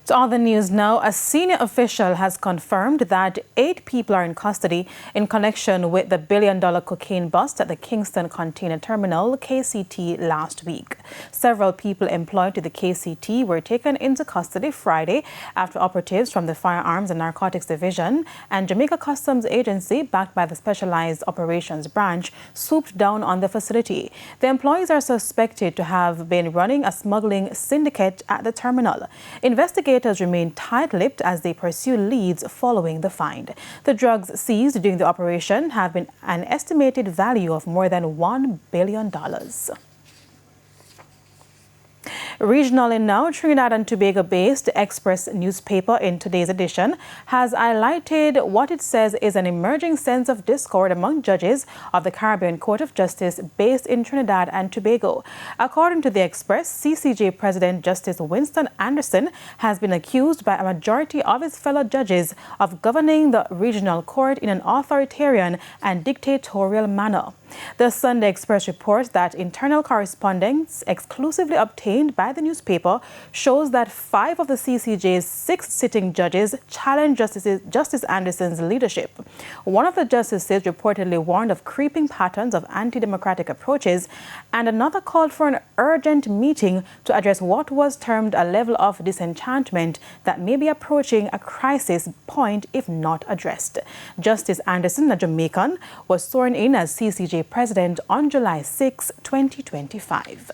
To other news now, a senior official has confirmed that 8 people are in custody in connection with the billion-dollar cocaine bust at the Kingston Container Terminal, KCT, last week. Several people employed to the KCT were taken into custody Friday after operatives from the Firearms and Narcotics Division and Jamaica Customs Agency, backed by the Specialized Operations Branch, swooped down on the facility. The employees are suspected to have been running a smuggling syndicate at the terminal. Investigators remain tight-lipped as they pursue leads following the find. The drugs seized during the operation have been an estimated value of more than $1 billion. Regionally now, Trinidad and Tobago-based Express newspaper in today's edition has highlighted what it says is an emerging sense of discord among judges of the Caribbean Court of Justice based in Trinidad and Tobago. According to the Express, CCJ President Justice Winston Anderson has been accused by a majority of his fellow judges of governing the regional court in an authoritarian and dictatorial manner. The Sunday Express reports that internal correspondence exclusively obtained by the newspaper shows that 5 of the CCJ's 6 sitting judges challenged Justice Anderson's leadership. One of the justices reportedly warned of creeping patterns of anti-democratic approaches, and another called for an urgent meeting to address what was termed a level of disenchantment that may be approaching a crisis point if not addressed. Justice Anderson, a Jamaican, was sworn in as CCJ president on July 6, 2025.